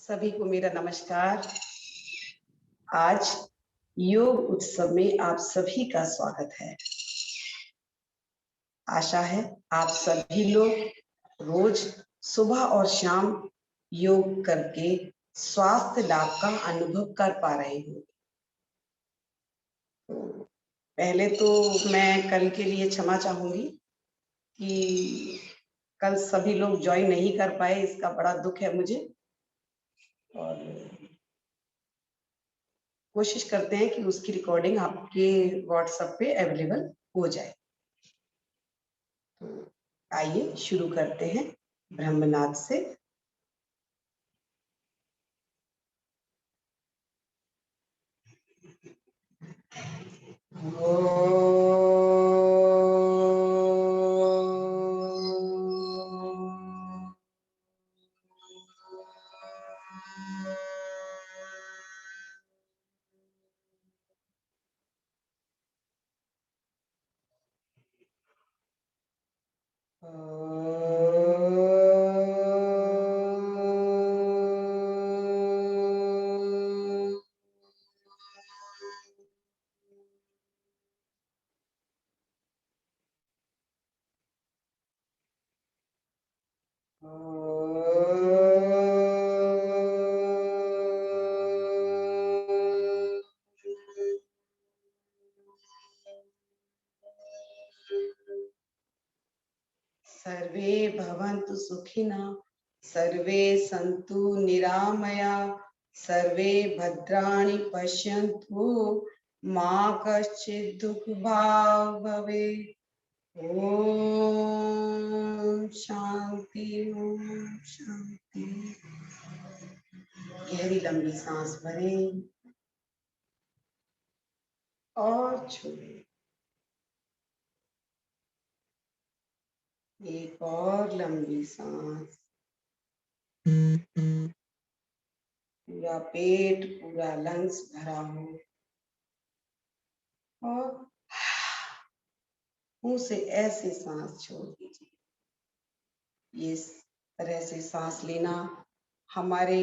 सभी को मेरा नमस्कार। आज योग उत्सव में आप सभी का स्वागत है। आशा है आप सभी लोग रोज सुबह और शाम योग करके स्वास्थ्य लाभ का अनुभव कर पा रहे हो। तो पहले तो मैं कल के लिए क्षमा चाहूंगी कि कल सभी लोग ज्वाइन नहीं कर पाए, इसका बड़ा दुख है मुझे। और कोशिश करते हैं कि उसकी रिकॉर्डिंग आपके व्हाट्सएप पे अवेलेबल हो जाए। तो आइए शुरू करते हैं ब्रह्मनाद से। सर्वे भवन्तु सुखिनः, सर्वे सन्तु निरामया, सर्वे भद्राणि पश्यन्तु, मा कश्चित् दुःखभाग् भवेत्। ओम शांति, ओम शांति। गहरी लंबी सांस भरें और छोड़ें। एक और लंबी सांस। पूरा पेट, पूरा लंग्स भरा हो और मुंह से ऐसे सांस छोड़ दीजिए। ये इस तरह से सांस लेना हमारे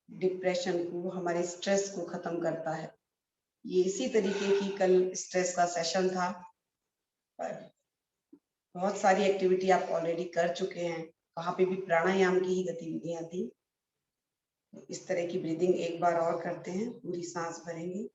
डिप्रेशन को, हमारे स्ट्रेस को खत्म करता है। ये इसी तरीके की कल स्ट्रेस का सेशन था, पर बहुत सारी एक्टिविटी आप ऑलरेडी कर चुके हैं। वहां पे भी प्राणायाम की ही गतिविधियां थी। इस तरह की ब्रीदिंग एक बार और करते हैं। पूरी सांस भरेंगे,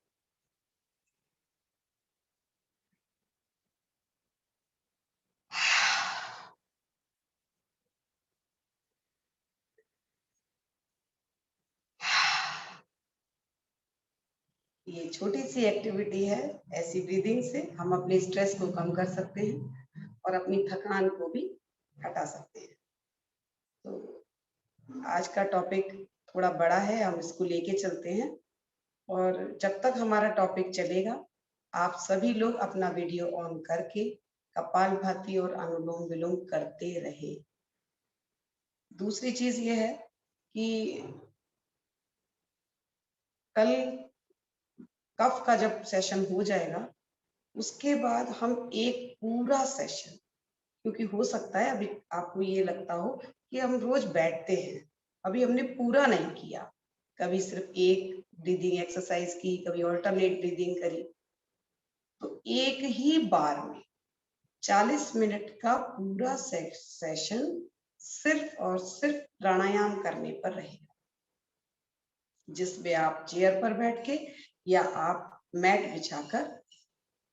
ये छोटी सी एक्टिविटी है। ऐसी ब्रीदिंग से हम अपने स्ट्रेस को कम कर सकते हैं और अपनी थकान को भी हटा सकते हैं। तो आज का टॉपिक थोड़ा बड़ा है, हम इसको लेके चलते हैं। और जब तक हमारा टॉपिक चलेगा, आप सभी लोग अपना वीडियो ऑन करके कपालभाति और अनुलोम विलोम करते रहे। दूसरी चीज ये है कि कल कफ का जब सेशन हो जाएगा, उसके बाद हम एक पूरा सेशन, क्योंकि हो सकता है अभी आपको ये लगता हो कि हम रोज बैठते हैं, अभी हमने पूरा नहीं किया, कभी सिर्फ एक ब्रीदिंग एक्सरसाइज की, कभी ऑल्टरनेट ब्रीदिंग करी। तो एक ही बार में 40 मिनट का पूरा सेशन सिर्फ और सिर्फ प्राणायाम करने पर रहेगा, जिसमें आप चेयर पर बैठ के या आप मैट बिछाकर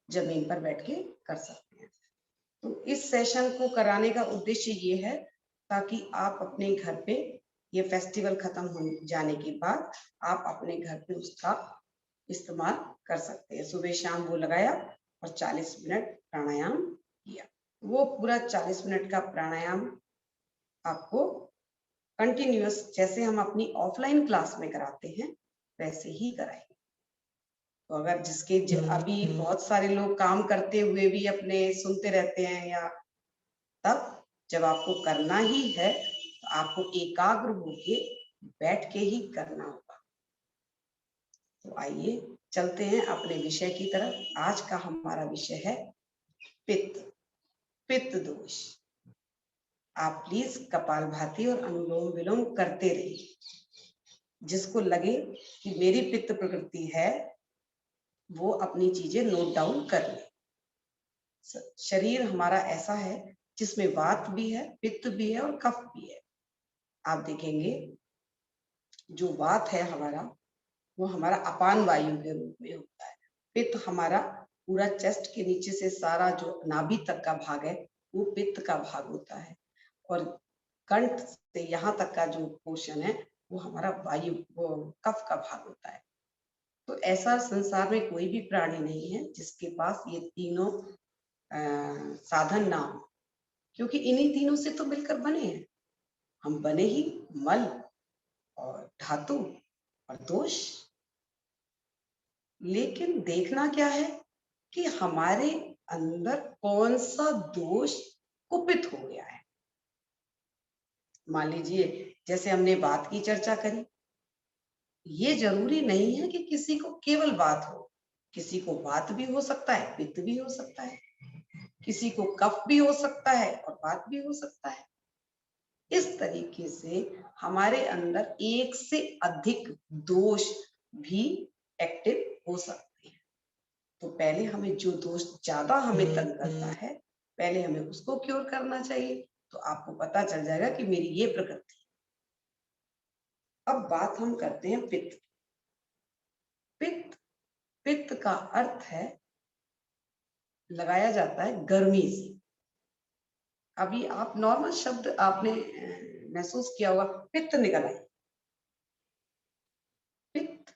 जमीन पर बैठ के कर सकते हैं। तो इस सेशन को कराने का उद्देश्य ये है ताकि आप अपने घर पे, ये फेस्टिवल खत्म हो जाने के बाद आप अपने घर पे उसका इस्तेमाल कर सकते हैं। सुबह शाम वो लगाया और 40 मिनट प्राणायाम किया। वो पूरा 40 मिनट का प्राणायाम आपको कंटिन्यूअस, जैसे हम अपनी ऑफलाइन क्लास में कराते हैं वैसे ही कराएंगे। तो अगर जिसके अभी बहुत सारे लोग काम करते हुए भी अपने सुनते रहते हैं, या तब जब आपको करना ही है तो आपको एकाग्र होके बैठ के ही करना होगा। तो आइए चलते हैं अपने विषय की तरफ। आज का हमारा विषय है पित्त, पित्त दोष। आप प्लीज कपालभाति और अनुलोम विलोम करते रहिए। जिसको लगे कि मेरी पित्त प्रकृति है वो अपनी चीजें नोट डाउन कर ले। शरीर हमारा ऐसा है जिसमें वात भी है, पित्त भी है और कफ भी है। आप देखेंगे जो वात है हमारा वो हमारा अपान वायु के रूप में होता है। पित्त हमारा पूरा चेस्ट के नीचे से सारा जो नाभि तक का भाग है वो पित्त का भाग होता है, और कंठ से यहाँ तक का जो पोर्शन है वो हमारा वायु वो कफ का भाग होता है। तो ऐसा संसार में कोई भी प्राणी नहीं है जिसके पास ये तीनों साधन ना हो, क्योंकि इन्हीं तीनों से तो मिलकर बने हैं। हम बने ही मल और धातु और दोष। लेकिन देखना क्या है कि हमारे अंदर कौन सा दोष कुपित हो गया है। मान लीजिए जैसे हमने बात की चर्चा करी, ये जरूरी नहीं है कि किसी को केवल बात हो, किसी को बात भी हो सकता है, पित्त भी हो सकता है, किसी को कफ भी हो सकता है और बात भी हो सकता है। इस तरीके से हमारे अंदर एक से अधिक दोष भी एक्टिव हो सकते हैं। तो पहले हमें जो दोष ज्यादा हमें तंग करता है पहले हमें उसको क्योर करना चाहिए, तो आपको पता चल जाएगा कि मेरी ये प्रकृति है। अब बात हम करते हैं पित्त। पित्त पित्त का अर्थ है लगाया जाता है गर्मी से। अभी आप नॉर्मल शब्द आपने महसूस किया होगा, पित्त निकल आई। पित्त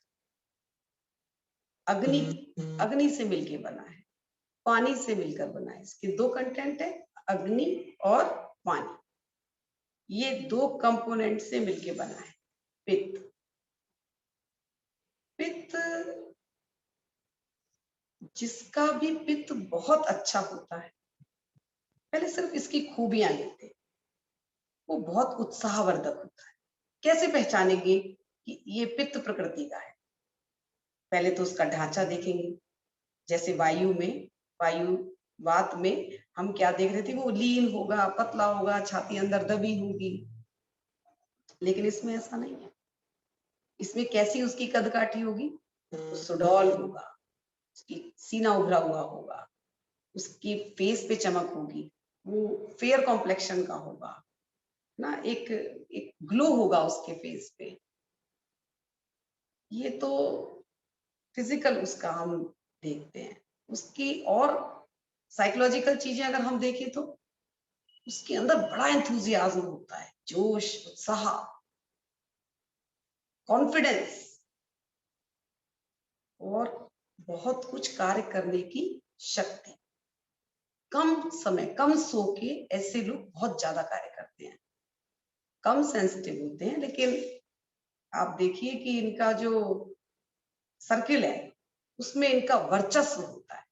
अग्नि अग्नि से मिलके बना है, पानी से मिलकर बना है। इसके दो कंटेंट है, अग्नि और पानी। ये दो कंपोनेंट से मिलके बना है पित्त। पित्त जिसका भी पित्त बहुत अच्छा होता है, पहले सिर्फ इसकी खूबियां लेते हैं। वो बहुत उत्साहवर्धक होता है। कैसे पहचानेंगे कि ये पित्त प्रकृति का है? पहले तो उसका ढांचा देखेंगे। जैसे वायु वात में हम क्या देख रहे थे, वो लीन होगा, पतला होगा, छाती अंदर दबी होगी। लेकिन इसमें ऐसा नहीं है। इसमें कैसी उसकी कदकाठी होगी? तो सुडौल होगा, उसकी सीना उभरा हुआ होगा, उसकी फेस पे चमक होगी, वो फेयर कॉम्प्लेक्शन का होगा ना, एक ग्लो होगा उसके फेस पे। ये तो फिजिकल उसका हम देखते हैं। उसकी और साइकोलॉजिकल चीजें अगर हम देखें तो उसके अंदर बड़ा एंथुजियाज्म होता है, जोश, उत्साह, कॉन्फिडेंस और बहुत कुछ कार्य करने की शक्ति। कम समय कम सो के ऐसे लोग बहुत ज्यादा कार्य करते हैं, कम सेंसिटिव होते हैं। लेकिन आप देखिए कि इनका जो सर्किल है उसमें इनका वर्चस्व होता है।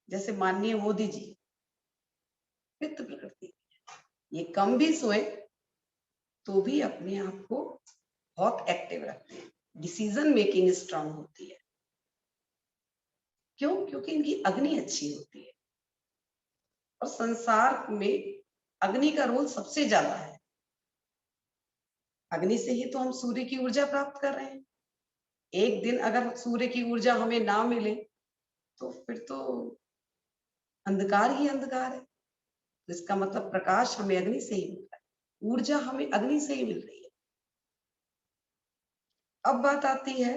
जैसे माननीय मोदी जी पित्त प्रकृति, ये कम भी सोए तो भी अपने आप को बहुत एक्टिव रखते हैं, डिसीजन मेकिंग स्ट्रांग होती है। क्यों? क्योंकि इनकी अग्नि अच्छी होती है। और संसार में अग्नि का रोल सबसे ज्यादा है। अग्नि से ही तो हम सूर्य की ऊर्जा प्राप्त कर रहे हैं। एक दिन अगर सूर्य की ऊर्जा हमें ना मिले तो फिर तो अंधकार ही अंधकार है। तो इसका मतलब प्रकाश हमें अग्नि से ही मिल रहा है, ऊर्जा हमें अग्नि से ही मिल रही है। अब बात आती है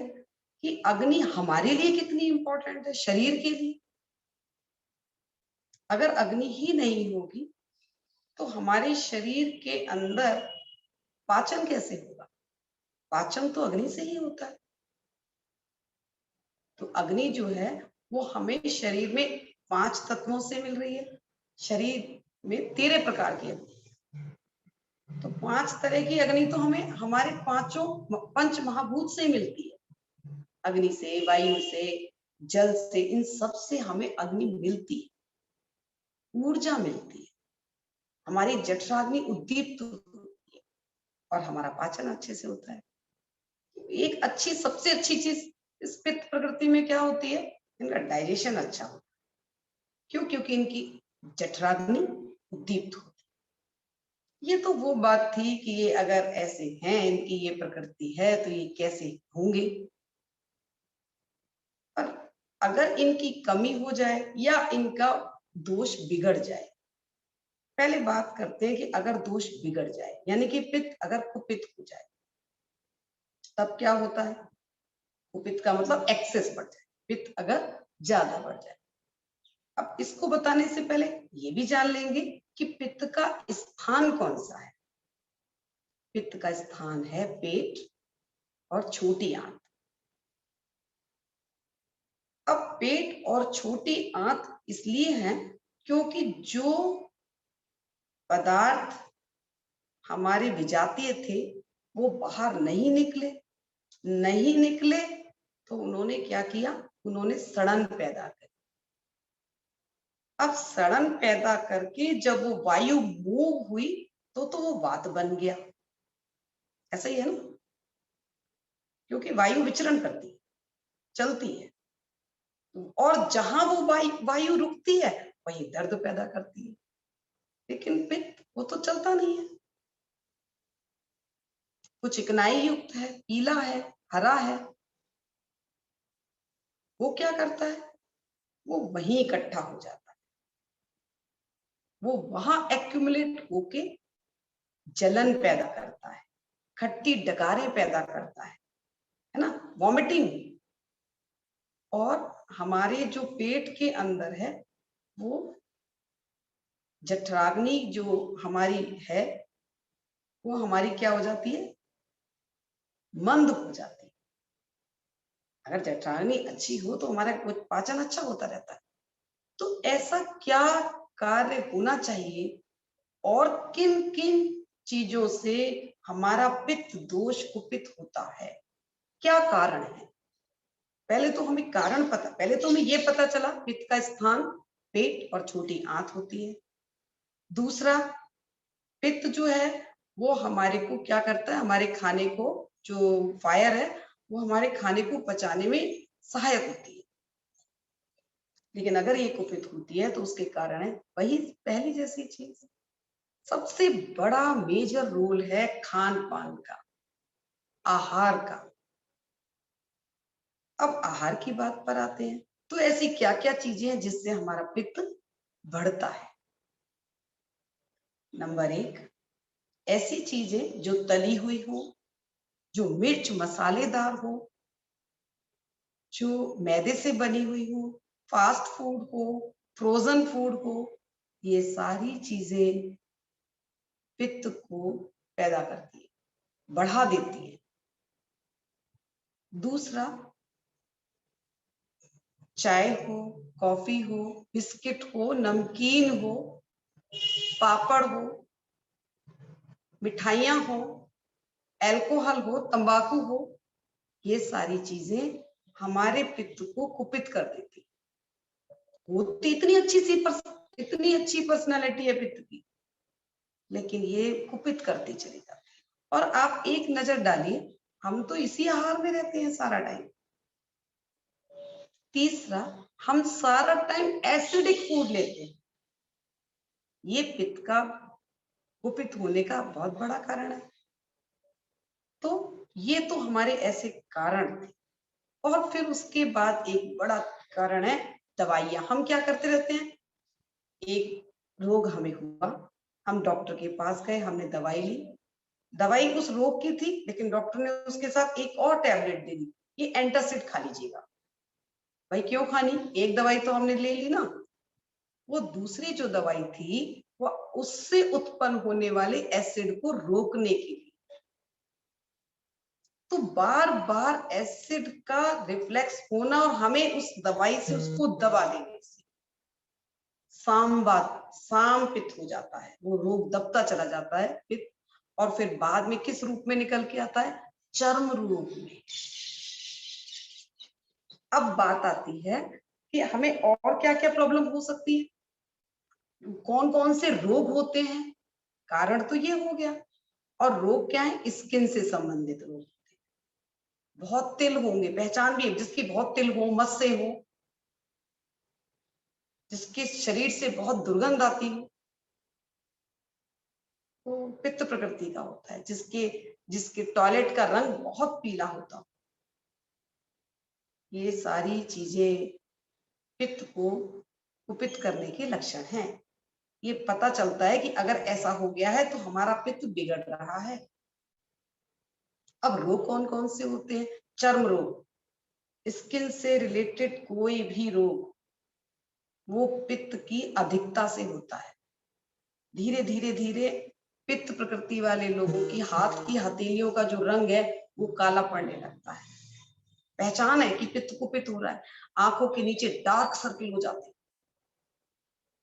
कि अग्नि हमारे लिए कितनी इंपॉर्टेंट है शरीर के लिए। अगर अग्नि ही नहीं होगी तो हमारे शरीर के अंदर पाचन कैसे होगा? पाचन तो अग्नि से ही होता है। तो अग्नि जो है वो हमें शरीर में 5 तत्वों से मिल रही है। शरीर में 13 प्रकार की अग्नि, तो 5 तरह की अग्नि तो हमें हमारे पांचों पंच महाभूत से मिलती है। अग्नि से, वायु से, जल से, इन सब से हमें अग्नि मिलती है, ऊर्जा मिलती है, हमारी जठराग्नि उद्दीप्त होती है और हमारा पाचन अच्छे से होता है। एक अच्छी सबसे अच्छी चीज इस पित्त प्रकृति में क्या होती है? इनका डाइजेशन अच्छा होता है। क्यों? क्योंकि इनकी जठराग्नि उद्दीप्त होती है। ये तो वो बात थी कि ये अगर ऐसे हैं, इनकी ये प्रकृति है, तो ये कैसे होंगे। पर अगर इनकी कमी हो जाए या इनका दोष बिगड़ जाए, पहले बात करते हैं कि अगर दोष बिगड़ जाए यानी कि पित्त अगर कुपित हो जाए, तब क्या होता है। कुपित का मतलब एक्सेस बढ़ जाए, पित्त अगर ज्यादा बढ़ जाए। अब इसको बताने से पहले ये भी जान लेंगे कि पित्त का स्थान कौन सा है। पित्त का स्थान है पेट और छोटी आंत। अब पेट और छोटी आंत इसलिए है क्योंकि जो पदार्थ हमारे विजातीय थे वो बाहर नहीं निकले, तो उन्होंने क्या किया, उन्होंने सड़न पैदा कर। अब सड़न पैदा करके जब वो वायु मूव हुई तो वो वात बन गया। ऐसा ही है ना, क्योंकि वायु विचरण करती है, चलती है, और जहां वो वायु रुकती है वही दर्द पैदा करती है। लेकिन पित्त वो तो चलता नहीं है, वो चिकनाई युक्त है, पीला है, हरा है। वो क्या करता है, वो वहीं इकट्ठा हो जाता है, वो वहां एक्यूमुलेट होके जलन पैदा करता है, खट्टी डकारें पैदा करता है ना, वॉमिटिंग। और हमारे जो पेट के अंदर है वो जठराग्नि जो हमारी है वो हमारी क्या हो जाती है, मंद हो जाती है। अगर जठराग्नि अच्छी हो तो हमारा पाचन अच्छा होता रहता है। तो ऐसा क्या कार्य होना चाहिए और किन किन चीजों से हमारा पित्त दोष कुपित होता है, क्या कारण है। पहले तो हमें कारण पता, पहले तो हमें ये पता चला पित्त का स्थान पेट और छोटी आंत होती है। दूसरा, पित्त जो है वो हमारे को क्या करता है, हमारे खाने को, जो फायर है वो हमारे खाने को पचाने में सहायक होती है। लेकिन अगर ये कुपित होती है तो उसके कारण है वही पहली जैसी चीज। सबसे बड़ा मेजर रोल है खान पान का, आहार का। अब आहार की बात पर आते हैं, तो ऐसी क्या क्या चीजें हैं जिससे हमारा पित्त बढ़ता है। नंबर 1, ऐसी चीजें जो तली हुई हो, जो मिर्च मसालेदार हो, जो मैदे से बनी हुई हो, फास्ट फूड हो, फ्रोजन फूड हो, ये सारी चीजें पित्त को पैदा करती है, बढ़ा देती है। दूसरा, चाय हो, कॉफी हो, बिस्किट हो, नमकीन हो, पापड़ हो, मिठाइयां हो, अल्कोहल हो, तंबाकू हो, ये सारी चीजें हमारे पित्त को कुपित कर देती। होती इतनी अच्छी पर्सनालिटी है पित्त की, लेकिन ये कुपित करती चली जाती है। और आप एक नजर डालिए, हम तो इसी आहार में रहते हैं सारा टाइम। तीसरा, हम सारा टाइम एसिडिक फूड लेते हैं, ये पित्त का कुपित होने का बहुत बड़ा कारण है। तो ये तो हमारे ऐसे कारण थे। और फिर उसके बाद एक बड़ा कारण है दवाइयां। हम क्या करते रहते हैं, एक रोग हमें हुआ, हम डॉक्टर के पास गए, हमने दवाई ली, दवाई उस रोग की थी लेकिन डॉक्टर ने उसके साथ एक और टैबलेट दे दी, ये एंटासिड खा लीजिएगा। भाई क्यों खानी, एक दवाई तो हमने ले ली ना। वो दूसरी जो दवाई थी वो उससे उत्पन्न होने वाले एसिड को रोकने के लिए। तो बार बार एसिड का रिफ्लेक्स होना और हमें उस दवाई से उसको दबा देने से साम पित्त हो जाता है, वो रोग दबता चला जाता है पित्त। और फिर बाद में किस रूप में निकल के आता है, चर्म रोग में। अब बात आती है कि हमें और क्या क्या प्रॉब्लम हो सकती है, कौन कौन से रोग होते हैं। कारण तो ये हो गया, और रोग क्या है, स्किन से संबंधित रोग। बहुत तिल होंगे, पहचान भी जिसकी बहुत तिल हो, मस्से हो, जिसके शरीर से बहुत दुर्गंध आती हो, तो पित्त प्रकृति का होता है, जिसके जिसके टॉयलेट का रंग बहुत पीला होता हो। ये सारी चीजें पित्त को कुपित करने के लक्षण हैं। ये पता चलता है कि अगर ऐसा हो गया है तो हमारा पित्त बिगड़ रहा है। अब रोग कौन कौन से होते हैं? चर्म रोग, स्किन से रिलेटेड कोई भी रोग वो पित्त की अधिकता से होता है। धीरे धीरे धीरे पित्त प्रकृति वाले लोगों की हाथ की हथेलियों का जो रंग है वो काला पड़ने लगता है। पहचान है कि पित्त कुपित हो रहा है। आंखों के नीचे डार्क सर्किल हो जाते हैं।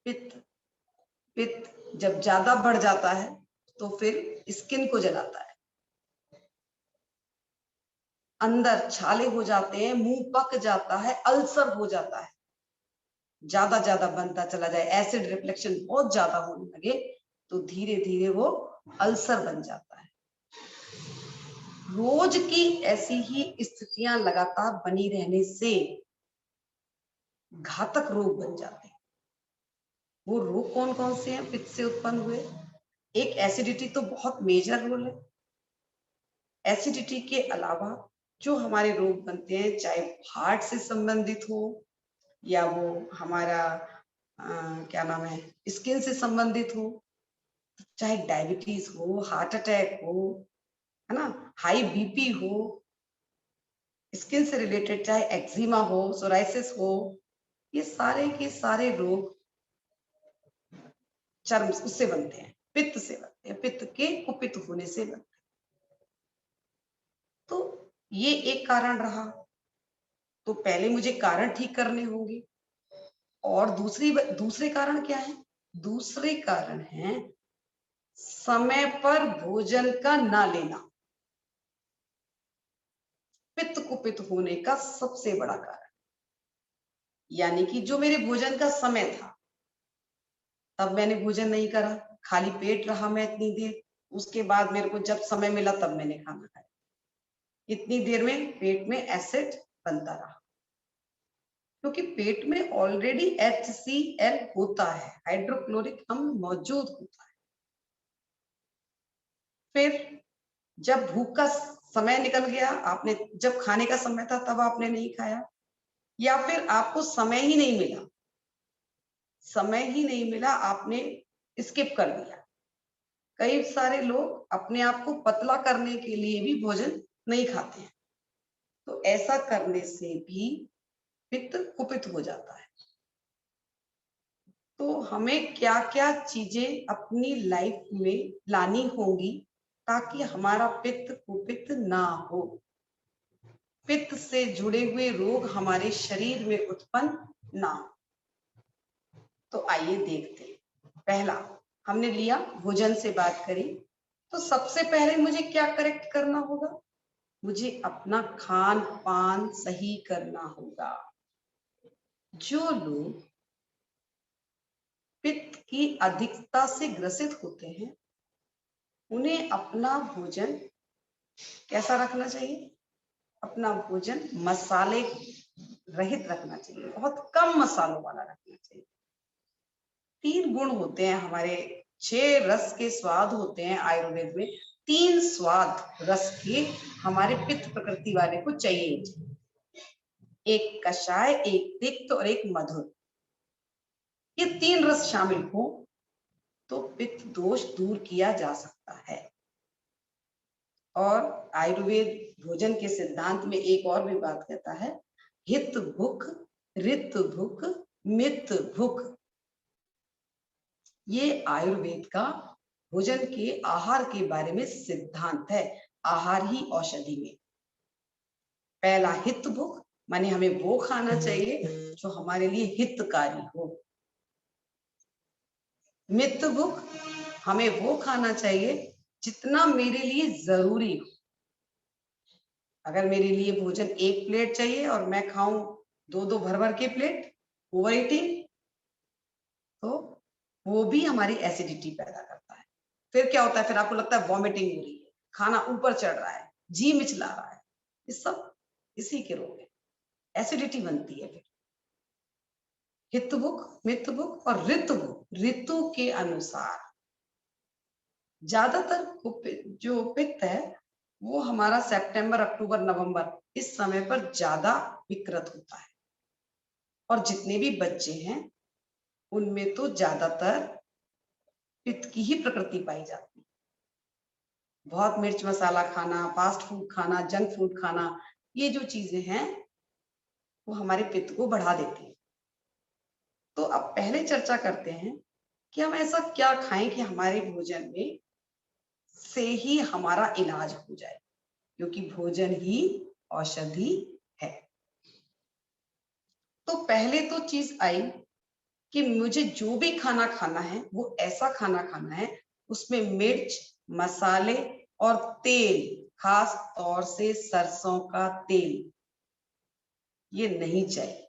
पित्त पित्त जब ज्यादा बढ़ जाता है तो फिर स्किन को जलाता है, अंदर छाले हो जाते हैं, मुंह पक जाता है, अल्सर हो जाता है, ज्यादा बनता चला जाए, एसिड रिफ्लेक्शन बहुत ज्यादा होने लगे तो धीरे धीरे वो अल्सर बन जाता है। रोज की ऐसी ही स्थितियां लगातार बनी रहने से घातक रोग बन जाते हैं। वो रोग कौन कौन से हैं पित्त से उत्पन्न हुए? एक एसिडिटी तो बहुत मेजर रोल है। एसिडिटी के अलावा जो हमारे रोग बनते हैं, चाहे हार्ट से संबंधित हो या वो हमारा क्या नाम है स्किन से संबंधित हो, चाहे डायबिटीज हो, हार्ट अटैक हो, है ना, हाई बीपी हो, स्किन से रिलेटेड चाहे एक्जिमा हो, सोराइसिस हो, ये सारे के सारे रोग चर्म उससे बनते हैं, पित्त से बनते हैं, पित्त के कुपित होने से बनते हैं। तो ये एक कारण रहा। तो पहले मुझे कारण ठीक करने होंगे। और दूसरे कारण क्या है? दूसरे कारण है समय पर भोजन का ना लेना। पित्त कुपित होने का सबसे बड़ा कारण, यानी कि जो मेरे भोजन का समय था तब मैंने भोजन नहीं करा, खाली पेट रहा मैं इतनी देर, उसके बाद मेरे को जब समय मिला तब मैंने खाना खाया। इतनी देर में पेट में एसिड बनता रहा, क्योंकि पेट में ऑलरेडी HCl होता है, हाइड्रोक्लोरिक अम्ल मौजूद होता है। फिर जब भूख का समय निकल गया, आपने जब खाने का समय था तब आपने नहीं खाया, या फिर आपको समय ही नहीं मिला, आपने स्किप कर दिया। कई सारे लोग अपने आप को पतला करने के लिए भी भोजन नहीं खाते हैं, तो ऐसा करने से भी पित्त कुपित हो जाता है। तो हमें क्या क्या चीजें अपनी लाइफ में लानी होंगी ताकि हमारा पित्त कुपित ना हो, पित्त से जुड़े हुए रोग हमारे शरीर में उत्पन्न ना हो। तो आइए देखते हैं। पहला हमने लिया, भोजन से बात करी, तो सबसे पहले मुझे क्या करेक्ट करना होगा? मुझे अपना खान पान सही करना होगा। जो लोग पित्त की अधिकता से ग्रसित होते हैं उन्हें अपना भोजन कैसा रखना चाहिए? अपना भोजन मसाले रहित रखना चाहिए, बहुत कम मसालों वाला रखना चाहिए। 3 गुण होते हैं हमारे, 6 रस के स्वाद होते हैं आयुर्वेद में। 3 स्वाद रस के हमारे पित्त प्रकृति वाले को चाहिए, एक कषाय, एक तिक्त और एक मधुर। ये 3 रस शामिल हो तो पित्त दोष दूर किया जा सकता है। और आयुर्वेद भोजन के सिद्धांत में एक और भी बात कहता है, हित भुक, रित भुक, मित भुक। ये आयुर्वेद का भोजन के आहार के बारे में सिद्धांत है, आहार ही औषधि में। पहला हित भुक, माने हमें वो खाना चाहिए जो हमारे लिए हितकारी हो। मित भुक, हमें वो खाना चाहिए जितना मेरे लिए जरूरी हो। अगर मेरे लिए भोजन 1 प्लेट चाहिए और मैं खाऊं 2-2 भर के प्लेट, ओवर ईटिंग, तो वो भी हमारी एसिडिटी पैदा करता है। फिर क्या होता है? फिर आपको लगता है वॉमिटिंग हो रही है, खाना ऊपर चढ़ रहा है, जी मिचला रहा है। ये सब इसी के रोग है, एसिडिटी बनती है। फिर हित भुक, मित भुक और ऋतु भुक, ऋतु के अनुसार ज्यादातर जो पित्त है वो हमारा सितंबर, अक्टूबर, नवंबर इस समय पर ज्यादा विकृत होता है। और जितने भी बच्चे हैं उनमें तो ज्यादातर पित्त की ही प्रकृति पाई जाती है। बहुत मिर्च मसाला खाना, फास्ट फूड खाना, जंक फूड खाना, ये जो चीजें हैं वो हमारे पित्त को बढ़ा देती है। तो अब पहले चर्चा करते हैं कि हम ऐसा क्या खाएं कि हमारे भोजन में से ही हमारा इलाज हो जाए, क्योंकि भोजन ही औषधि है। तो पहले तो चीज आई कि मुझे जो भी खाना खाना है वो ऐसा खाना खाना है उसमें मिर्च, मसाले और तेल, खास तौर से सरसों का तेल, ये नहीं चाहिए।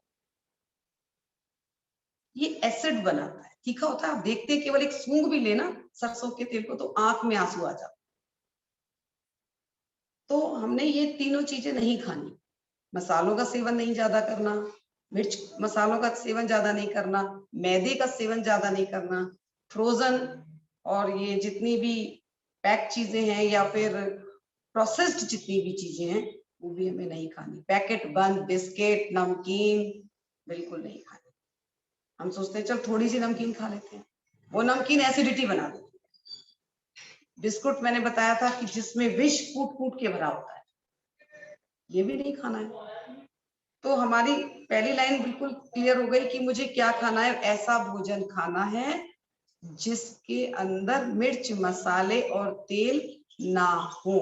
ये एसिड बनाता है, तीखा होता है। आप देखते हैं केवल एक सूंघ भी लेना सरसों के तेल को तो आंख में आंसू आ जाते। तो हमने ये तीनों चीजें नहीं खानी। मसालों का सेवन नहीं ज्यादा करना, मिर्च मसालों का सेवन ज्यादा नहीं करना, मैदे का सेवन ज्यादा नहीं करना, फ्रोजन और ये जितनी भी पैक चीजें हैं या फिर प्रोसेस्ड जितनी भी चीजें हैं वो भी हमें नहीं खानी। पैकेट बंद बिस्किट, नमकीन बिल्कुल नहीं खानी। हम सोचते हैं चल थोड़ी सी नमकीन खा लेते हैं, वो नमकीन एसिडिटी बना देती है। बिस्कुट मैंने बताया था कि जिसमें विष कूट कूट के भरा होता है, ये भी नहीं खाना है। तो हमारी पहली लाइन बिल्कुल क्लियर हो गई कि मुझे क्या खाना है। ऐसा भोजन खाना है जिसके अंदर मिर्च, मसाले और तेल ना हो।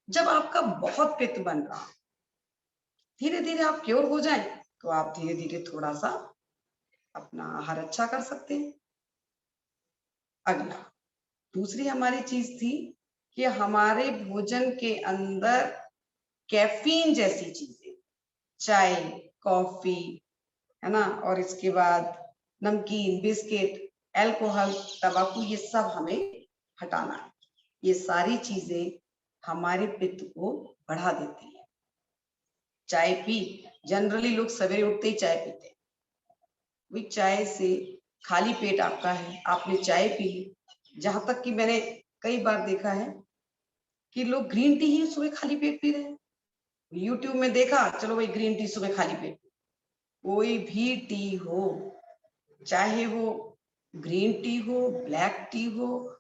जब आपका बहुत पित्त बन रहा, धीरे धीरे आप क्योर हो जाएं, तो आप धीरे धीरे थोड़ा सा अपना आहार अच्छा कर सकते हैं। अगला, दूसरी हमारी चीज थी कि हमारे भोजन के अंदर कैफीन जैसी चीजें, चाय, कॉफी, है ना, और इसके बाद नमकीन, बिस्किट, अल्कोहल, तंबाकू, ये सब हमें हटाना है। ये सारी चीजें हमारे पित्त को बढ़ा देती है। चाय पी, जनरली लोग सवेरे उठते ही चाय पीते हैं। वही चाय से खाली पेट आपका है, आपने चाय पी ली। जहां तक कि मैंने कई बार देखा है कि लोग ग्रीन टी ही सुबह खाली पेट पी रहे हैं। यूट्यूब में देखा, चलो भाई ग्रीन टी सुबह खाली पेट। कोई भी टी हो, चाहे वो ग्रीन टी हो, ब्लैक टी हो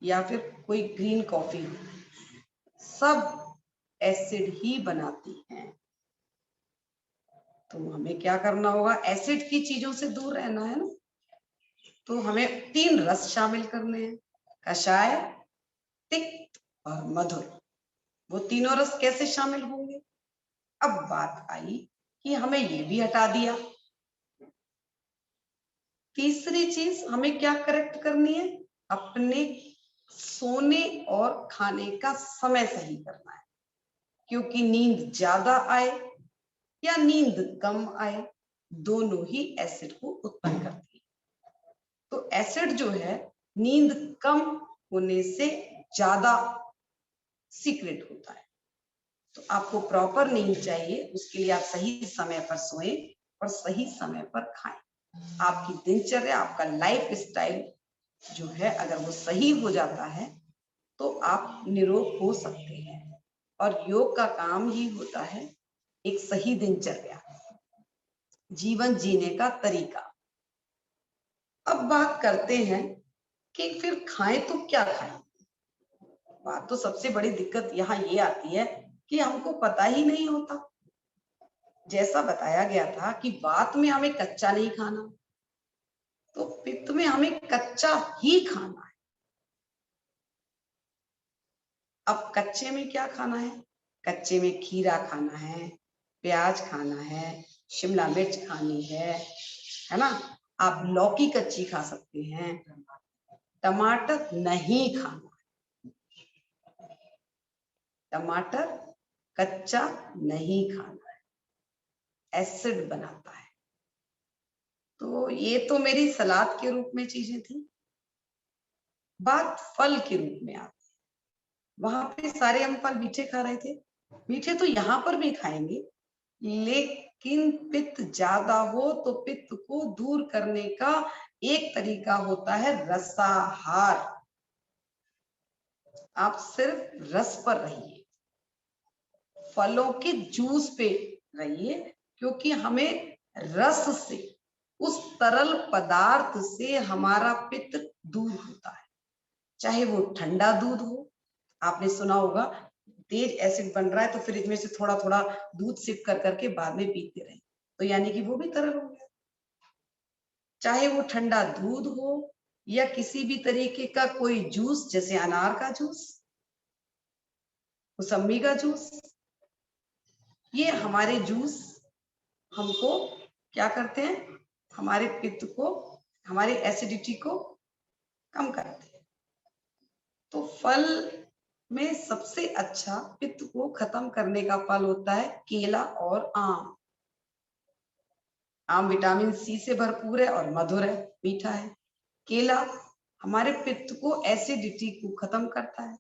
या फिर कोई ग्रीन कॉफी हो, सब एसिड ही बनाती हैं। तो हमें क्या करना होगा, एसिड की चीजों से दूर रहना है ना। तो हमें 3 रस शामिल करने हैं, कषाय, तिक्त और मधुर। वो तीनों रस कैसे शामिल होंगे? अब बात आई कि हमें ये भी हटा दिया। तीसरी चीज हमें क्या करेक्ट करनी है, अपने सोने और खाने का समय सही करना है। क्योंकि नींद ज्यादा आए या नींद कम आए, दोनों ही एसिड को उत्पन्न करती है। तो एसिड जो है नींद कम होने से ज्यादा सीक्रेट होता है। तो आपको प्रॉपर नींद चाहिए, उसके लिए आप सही समय पर सोएं और सही समय पर खाएं। आपकी दिनचर्या, आपका लाइफ स्टाइल जो है अगर वो सही हो जाता है तो आप निरोग हो सकते हैं। और योग का काम ही होता है एक सही दिनचर्या, जीवन जीने का तरीका। अब बात करते हैं कि फिर खाएं तो क्या खाएं। बात तो सबसे बड़ी दिक्कत यहाँ ये आती है कि हमको पता ही नहीं होता। जैसा बताया गया था कि वात में हमें कच्चा नहीं खाना, तो पित्त में हमें कच्चा ही खाना है। अब कच्चे में क्या खाना है? कच्चे में खीरा खाना है, प्याज खाना है, शिमला मिर्च खानी है ना। आप लौकी कच्ची खा सकते हैं, टमाटर नहीं खाना। टमाटर कच्चा नहीं खाना है, एसिड बनाता है। तो ये तो मेरी सलाद के रूप में चीजें थी। बात फल के रूप में आती है। वहां पे सारे हम फल मीठे खा रहे थे, मीठे तो यहाँ पर भी खाएंगे, लेकिन पित्त ज्यादा हो तो पित्त को दूर करने का एक तरीका होता है रसाहार। आप सिर्फ रस पर रहिए, फलों के जूस पे रहिए, क्योंकि हमें रस से, उस तरल पदार्थ से हमारा पित्त दूर होता है। चाहे वो ठंडा दूध हो, आपने सुना होगा तेज एसिड बन रहा है तो फ्रिज में से थोड़ा थोड़ा दूध सिप कर करके बाद में पीते रहे, तो यानी कि वो भी तरल हो गया। चाहे वो ठंडा दूध हो या किसी भी तरीके का कोई जूस, जैसे अनार का जूस, मौसम्मी का जूस, ये हमारे जूस हमको क्या करते हैं, हमारे पित्त को, हमारी एसिडिटी को कम करते हैं। तो फल में सबसे अच्छा पित्त को खत्म करने का फल होता है केला और आम। आम विटामिन सी से भरपूर है और मधुर है, मीठा है। केला हमारे पित्त को, एसिडिटी को खत्म करता है।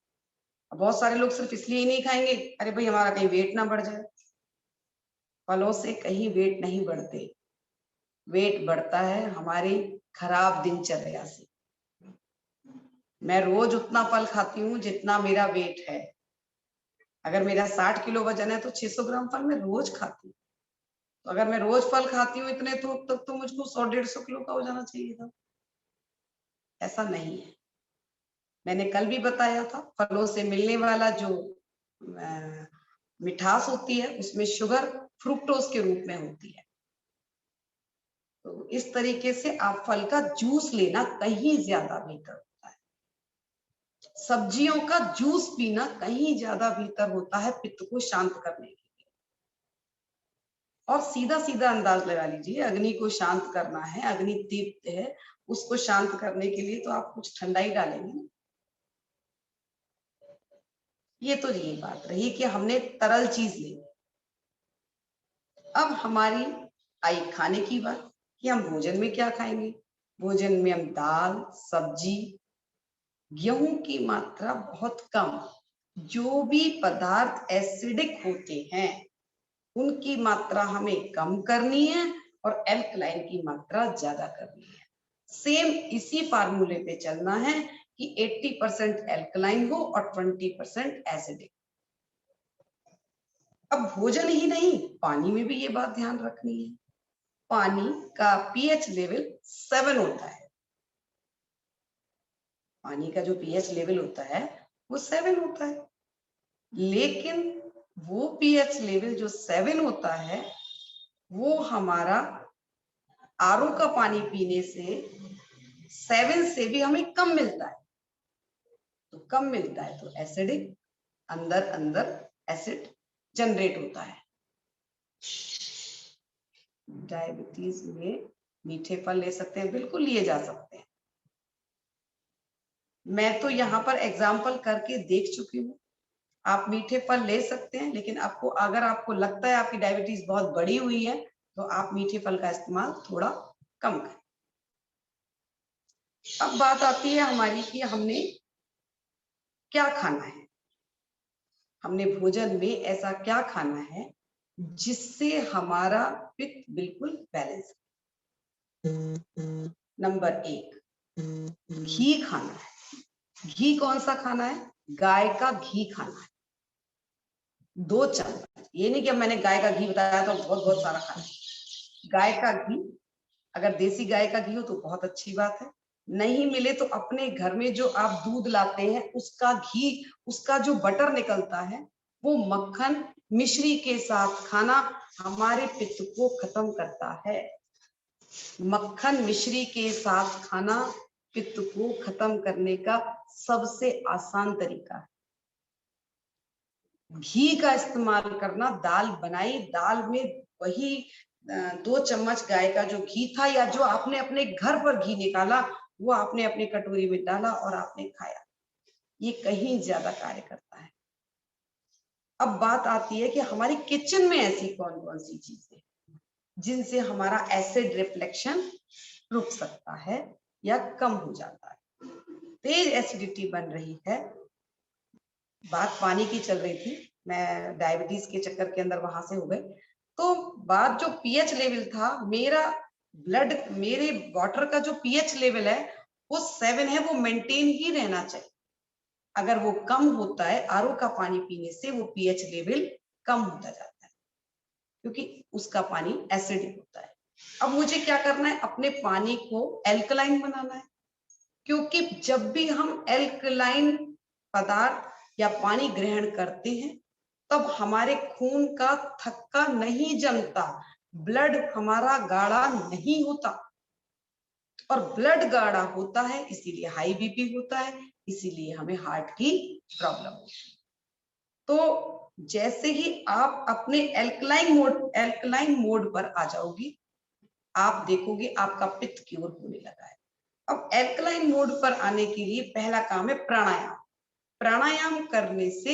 बहुत सारे लोग सिर्फ इसलिए ही नहीं खाएंगे, अरे भाई हमारा कहीं वेट ना बढ़ जाए। फलों से कहीं वेट नहीं बढ़ते, वेट बढ़ता है हमारी खराब दिनचर्या से। मैं रोज उतना फल खाती हूँ जितना मेरा वेट है। अगर मेरा 60 किलो वजन है तो 600 ग्राम फल मैं रोज खाती हूँ। तो अगर मैं रोज फल खाती हूँ इतने, तो तब तो मुझको 100-150 किलो का हो जाना चाहिए था। ऐसा नहीं है। मैंने कल भी बताया था, फलों से मिलने वाला जो मिठास होती है उसमें शुगर फ्रुक्टोज के रूप में होती है। तो इस तरीके से आप फल का जूस लेना कहीं ज्यादा बेहतर होता है। सब्जियों का जूस पीना कहीं ज्यादा बेहतर होता है पित्त को शांत करने के लिए। और सीधा सीधा अंदाज लगा लीजिए, अग्नि को शांत करना है, अग्नि दीप्त है, उसको शांत करने के लिए तो आप कुछ ठंडा ही डालेंगे। ये तो ये बात रही कि हमने तरल चीज ली। अब हमारी आई खाने की बात कि हम भोजन में क्या खाएंगे। भोजन में हम दाल, सब्जी, गेहूं की मात्रा बहुत कम, जो भी पदार्थ एसिडिक होते हैं उनकी मात्रा हमें कम करनी है और एल्कलाइन की मात्रा ज्यादा करनी है। सेम इसी फार्मूले पे चलना है कि 80% एल्कलाइन हो और 20% एसिडिक। अब भोजन ही नहीं, पानी में भी ये बात ध्यान रखनी है। पानी का पीएच लेवल 7 होता है। पानी का जो पीएच लेवल होता है वो 7 होता है, लेकिन वो पीएच लेवल जो 7 होता है वो हमारा आरओ का पानी पीने से 7 से भी हमें कम मिलता है। तो कम मिलता है तो एसिडिक, अंदर अंदर एसिड जनरेट होता है। डायबिटीज में मीठे फल ले सकते हैं, बिल्कुल लिए जा सकते हैं। मैं तो यहाँ पर एग्जाम्पल करके देख चुकी हूँ। आप मीठे फल ले सकते हैं, लेकिन आपको, अगर आपको लगता है आपकी डायबिटीज बहुत बड़ी हुई है तो आप मीठे फल का इस्तेमाल थोड़ा कम करें। अब बात आती है हमारी कि हमने क्या खाना है। हमने भोजन में ऐसा क्या खाना है जिससे हमारा पित्त बिल्कुल बैलेंस। नंबर 1, घी खाना है। घी कौन सा खाना है? गाय का घी खाना है, 2 चम्मच। ये नहीं कि अब मैंने गाय का घी बताया तो बहुत बहुत सारा खाना है। गाय का घी, अगर देसी गाय का घी हो तो बहुत अच्छी बात है। नहीं मिले तो अपने घर में जो आप दूध लाते हैं उसका घी, उसका जो बटर निकलता है वो मक्खन मिश्री के साथ खाना हमारे पित्त को खत्म करता है। मक्खन मिश्री के साथ खाना पित्त को खत्म करने का सबसे आसान तरीका है। घी का इस्तेमाल करना, दाल बनाई, दाल में वही 2 चम्मच गाय का जो घी था या जो आपने अपने घर पर घी निकाला वो आपने अपनी कटोरी में डाला और आपने खाया, ये कहीं ज्यादा कार्य करता है। अब बात आती है कि हमारी किचन में ऐसी कौन कौन सी चीजें जिनसे हमारा एसिड रिफ्लेक्शन रुक सकता है या कम हो जाता है। तेज एसिडिटी बन रही है, बात पानी की चल रही थी, मैं डायबिटीज के चक्कर के अंदर वहां से हो गई। तो बात जो पीएच लेवल था, मेरा ब्लड, मेरे वाटर का जो पीएच लेवल है वो 7 है, वो मेंटेन ही रहना चाहिए। अगर वो कम होता है, आरओ का पानी पीने से वो पीएच लेवल कम होता जाता है क्योंकि उसका पानी एसिडिक होता है। अब मुझे क्या करना है, अपने पानी को एल्कलाइन बनाना है, क्योंकि जब भी हम एल्कलाइन पदार्थ या पानी ग्रहण करते हैं तब हमारे खून का थक्का नहीं जमता, ब्लड हमारा गाढ़ा नहीं होता, और ब्लड गाढ़ा होता है इसीलिए हाई बीपी होता है, इसीलिए हमें हार्ट की प्रॉब्लम होती है। तो जैसे ही आप अपने एल्कलाइन मोड पर आ जाओगी, आप देखोगे आपका पित्त क्योर होने लगा है। अब एल्कलाइन मोड पर आने के लिए पहला काम है प्राणायाम। प्राणायाम करने से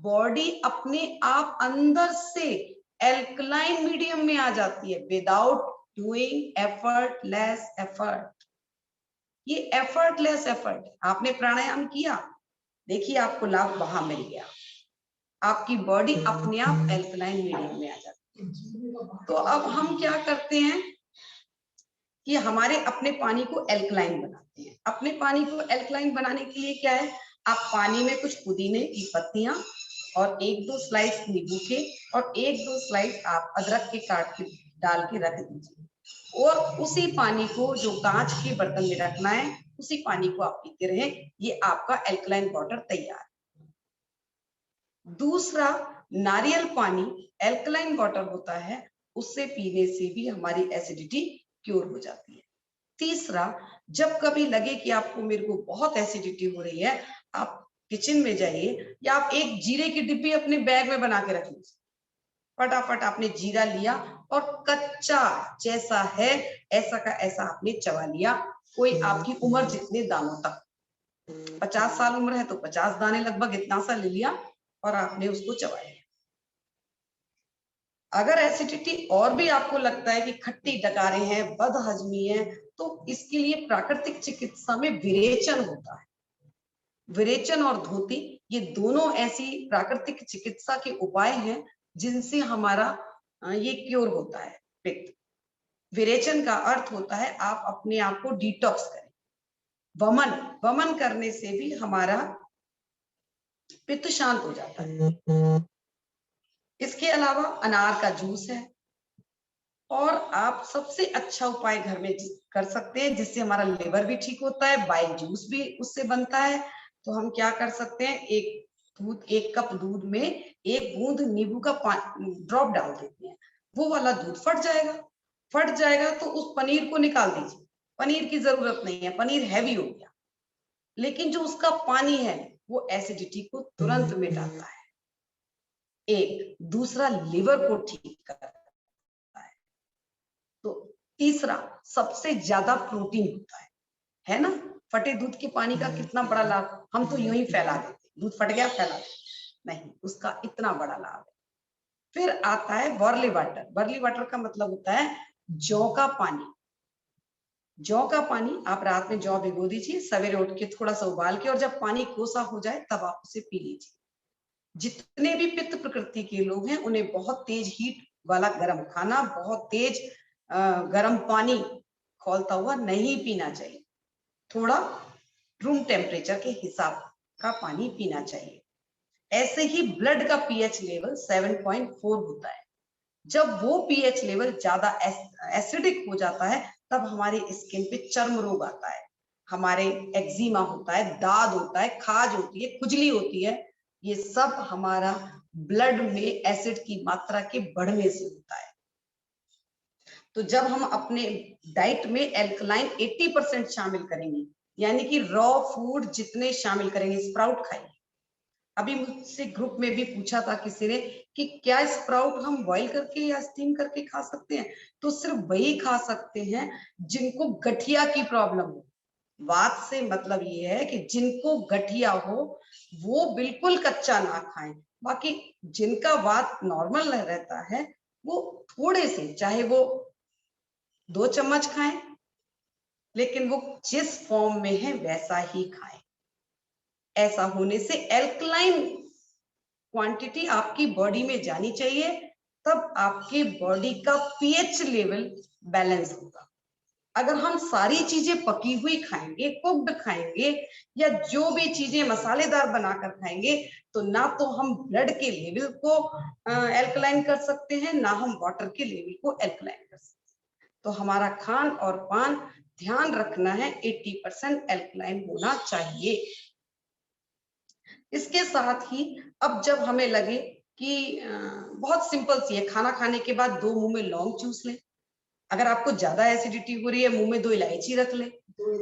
बॉडी अपने आप अंदर से एल्कलाइन मीडियम में आ जाती है विदाउट डूइंग एफर्टलेस एफर्ट। ये एफर्टलेस एफर्ट, आपने प्राणायाम किया, देखिए आपको लाभ वहां मिल गया, आपकी बॉडी अपने आप एल्कलाइन मीडियम में आ जाती है। तो अब हम क्या करते हैं कि हमारे अपने पानी को एल्कलाइन बनाते हैं। अपने पानी को एल्कलाइन बनाने के लिए क्या है, आप पानी में कुछ पुदीने की पत्तियां और 1-2 स्लाइस नींबू के और 1-2 स्लाइस आप अदरक के काट के डाल के रख दीजिए, और उसी पानी को जो कांच के बर्तन में रखना है, उसी पानी को आप पीते रहें, ये आपका एल्कलाइन वाटर तैयार। दूसरा, नारियल पानी एल्कलाइन वाटर होता है, उससे पीने से भी हमारी एसिडिटी क्योर हो जाती है। तीसरा, जब कभी लगे कि आपको मेरे को बहुत एसिडिटी हो रही है, आप किचन में जाइए या आप एक जीरे की डिब्बी अपने बैग में बना के रख लीजिए। फटाफट आपने जीरा लिया और कच्चा जैसा है ऐसा का ऐसा आपने चबा लिया, कोई आपकी उम्र जितने दानों तक, 50 साल उम्र है तो 50 दाने लगभग इतना सा ले लिया और आपने उसको चबा लिया। अगर एसिडिटी और भी आपको लगता है कि खट्टी डकारें हैं, बदहजमी है, तो इसके लिए प्राकृतिक चिकित्सा में विरेचन होता है। विरेचन और धोती, ये दोनों ऐसी प्राकृतिक चिकित्सा के उपाय हैं जिनसे हमारा ये क्योर होता है पित्त। विरेचन का अर्थ होता है आप अपने आप को डिटॉक्स करें। वमन करने से भी हमारा पित्त शांत हो जाता है। इसके अलावा अनार का जूस है, और आप सबसे अच्छा उपाय घर में कर सकते हैं जिससे हमारा लिवर भी ठीक होता है, बाइल जूस भी उससे बनता है। तो हम क्या कर सकते हैं, एक कप दूध में 1 बूंद नींबू का ड्रॉप डाल देते हैं, वो वाला दूध फट जाएगा तो उस पनीर को निकाल दीजिए, पनीर की जरूरत नहीं है, पनीर हैवी हो गया, लेकिन जो उसका पानी है वो एसिडिटी को तुरंत मिटाता है। एक दूसरा, लिवर को ठीक करता है। तो तीसरा, सबसे ज्यादा प्रोटीन होता है ना। फटे दूध के पानी का कितना बड़ा लाभ, हम तो यूं ही फैला देते, दूध फट गया फैला देते, नहीं, उसका इतना बड़ा लाभ है। फिर आता है बॉर्ली वाटर। बॉर्ली वाटर का मतलब होता है जौ का पानी। जौ का पानी, आप रात में जौ भिगो दीजिए, सवेरे उठ के थोड़ा सा उबाल के, और जब पानी कोसा हो जाए तब आप उसे पी लीजिए। जितने भी पित्त प्रकृति के लोग हैं उन्हें बहुत तेज हीट वाला गर्म खाना, बहुत तेज गर्म पानी खौलता हुआ नहीं पीना चाहिए, थोड़ा रूम टेम्परेचर के हिसाब का पानी पीना चाहिए। ऐसे ही ब्लड का पीएच लेवल 7.4 होता है। जब वो पीएच लेवल ज्यादा एसिडिक हो जाता है तब हमारे स्किन पे चर्म रोग आता है, हमारे एक्जिमा होता है, दाद होता है, खाज होती है, खुजली होती है। ये सब हमारा ब्लड में एसिड की मात्रा के बढ़ने से होता है। तो जब हम अपने डाइट में एल्कलाइन 80% शामिल करेंगे, यानी कि रॉ फूड जितने शामिल करेंगे, स्प्राउट खाइए। अभी मुझसे ग्रुप में भी पूछा था किसी ने कि क्या स्प्राउट हम बॉईल करके या स्टीम करके खा सकते हैं, तो सिर्फ वही खा सकते हैं जिनको गठिया की प्रॉब्लम हो। वात से मतलब ये है कि जिनको गठिया हो वो बिल्कुल कच्चा ना खाएं, बाकी जिनका वात नॉर्मल रहता है वो थोड़े से, चाहे वो 2 चम्मच खाएं, लेकिन वो जिस फॉर्म में है वैसा ही खाएं। ऐसा होने से एल्कलाइन क्वांटिटी आपकी बॉडी में जानी चाहिए, तब आपके बॉडी का पीएच लेवल बैलेंस होगा। अगर हम सारी चीजें पकी हुई खाएंगे, कुक्ड खाएंगे, या जो भी चीजें मसालेदार बनाकर खाएंगे, तो ना तो हम ब्लड के लेवल को एल्कलाइन कर सकते हैं, ना हम वाटर के लेवल को एल्कलाइन कर सकते हैं। तो हमारा खान और पान ध्यान रखना है 80% एल्कलाइन होना चाहिए। इसके साथ ही अब जब हमें लगे कि बहुत सिंपल सी है, खाना खाने के बाद 2 मुंह में लौंग चूस लें। अगर आपको ज्यादा एसिडिटी हो रही है, मुंह में 2 इलायची रख लें।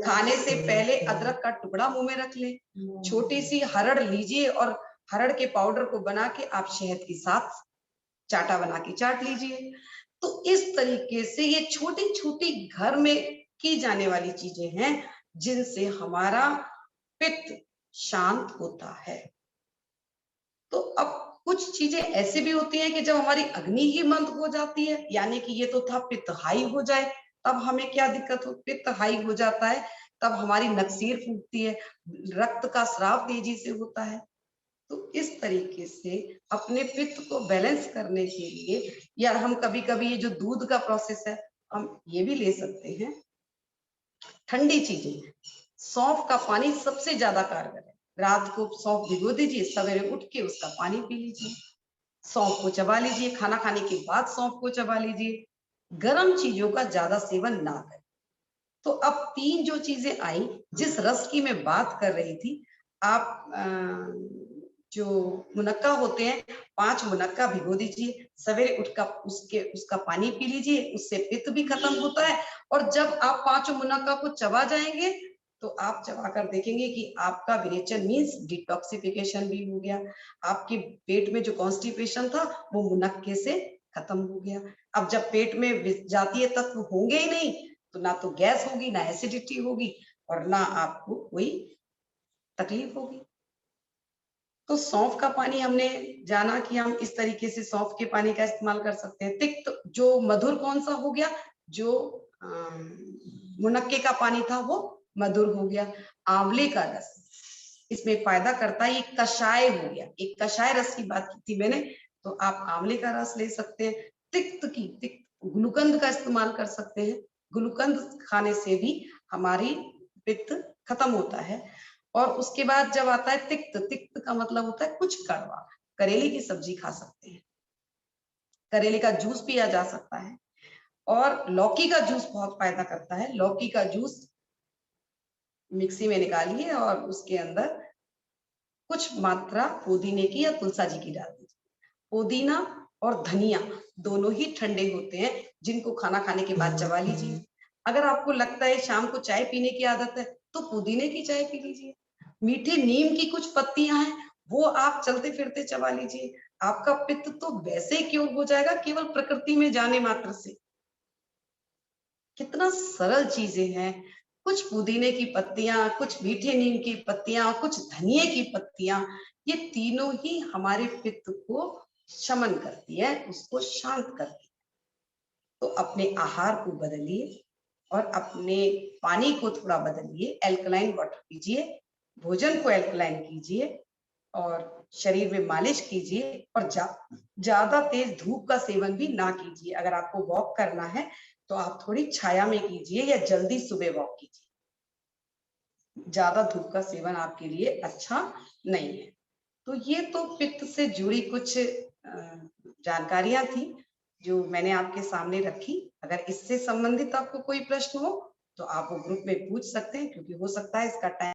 खाने से पहले अदरक का टुकड़ा मुंह में रख लें। छोटी सी हरड़ लीजिए और हरड़ के पाउडर को बना के आप शहद के साथ चाटा बना के चाट लीजिए। तो इस तरीके से ये छोटी छोटी घर में की जाने वाली चीजें हैं जिनसे हमारा पित्त शांत होता है। तो अब कुछ चीजें ऐसी भी होती हैं कि जब हमारी अग्नि ही मंद हो जाती है, यानी कि ये तो था पित्त हाई हो जाए, तब हमें क्या दिक्कत हो, पित्त हाई हो जाता है तब हमारी नक्सीर फूटती है, रक्त का स्राव तेजी से होता है। तो इस तरीके से अपने पित्त को बैलेंस करने के लिए, या हम कभी कभी ये जो दूध का प्रोसेस है हम ये भी ले सकते हैं। ठंडी चीजें, सौंफ का पानी सबसे ज्यादा कारगर है। रात को सौंफ भिगो दीजिए, सवेरे उठ के उसका पानी पी लीजिए। सौंफ को चबा लीजिए, खाना खाने के बाद सौंफ को चबा लीजिए। गर्म चीजों का ज्यादा सेवन ना करें। तो अब 3 जो चीजें आई, जिस रस की मैं बात कर रही थी, आप जो मुनक्का होते हैं, 5 मुनक्का भिगो दीजिए, सवेरे उठकर उसका पानी पी लीजिए, उससे पित्त भी खत्म होता है। और जब आप 5 मुनक्का को चबा जाएंगे तो आप चबा कर देखेंगे कि आपका विरेचन मीन्स डिटॉक्सिफिकेशन भी हो गया। आपके पेट में जो कॉन्स्टिपेशन था वो मुनक्के से खत्म हो गया। अब जब पेट में जातीय तत्व होंगे ही नहीं तो ना तो गैस होगी, ना एसिडिटी होगी, और ना आपको कोई तकलीफ होगी। तो सौंफ का पानी हमने जाना कि हम इस तरीके से सौंफ के पानी का इस्तेमाल कर सकते हैं। तिक्त जो मधुर कौन सा हो गया, जो मुनक्के का पानी था वो मधुर हो गया। आंवले का रस इसमें फायदा करता है, ये कषाय हो गया। एक कषाय रस की बात की थी मैंने, तो आप आंवले का रस ले सकते हैं। तिक्त गुलकंद का इस्तेमाल कर सकते हैं। गुलकंद खाने से भी हमारी पित्त खत्म होता है। और उसके बाद जब आता है तिक्त, तिक्त का मतलब होता है कुछ कड़वा। करेले की सब्जी खा सकते हैं, करेले का जूस पिया जा सकता है, और लौकी का जूस बहुत फायदा करता है। लौकी का जूस मिक्सी में निकालिए और उसके अंदर कुछ मात्रा पुदीने की या तुलसा जी की डाल दीजिए। पुदीना और धनिया दोनों ही ठंडे होते हैं, जिनको खाना खाने के बाद चबा लीजिए। अगर आपको लगता है शाम को चाय पीने की आदत है तो पुदीने की चाय पी लीजिए। मीठे नीम की कुछ पत्तियां हैं, वो आप चलते फिरते चबा लीजिए। आपका पित्त तो वैसे क्यों हो जाएगा केवल प्रकृति में जाने मात्र से। कितना सरल चीजें हैं। कुछ पुदीने की पत्तियां, कुछ मीठे नीम की पत्तियां, कुछ धनिये की पत्तियां, ये तीनों ही हमारे पित्त को शमन करती है, उसको शांत करती है। तो अपने आहार को बदलिए और अपने पानी को थोड़ा बदलिए, एल्कलाइन वाटर पीजिए, भोजन को एल्कलाइन कीजिए, और शरीर में मालिश कीजिए, और ज्यादा तेज धूप का सेवन भी ना कीजिए। अगर आपको वॉक करना है तो आप थोड़ी छाया में कीजिए या जल्दी सुबह वॉक कीजिए। ज्यादा धूप का सेवन आपके लिए अच्छा नहीं है। तो ये तो पित्त से जुड़ी कुछ जानकारियां थी जो मैंने आपके सामने रखी। अगर इससे संबंधित आपको कोई प्रश्न हो तो आप वो ग्रुप में पूछ सकते हैं, क्योंकि हो सकता है इसका टाइम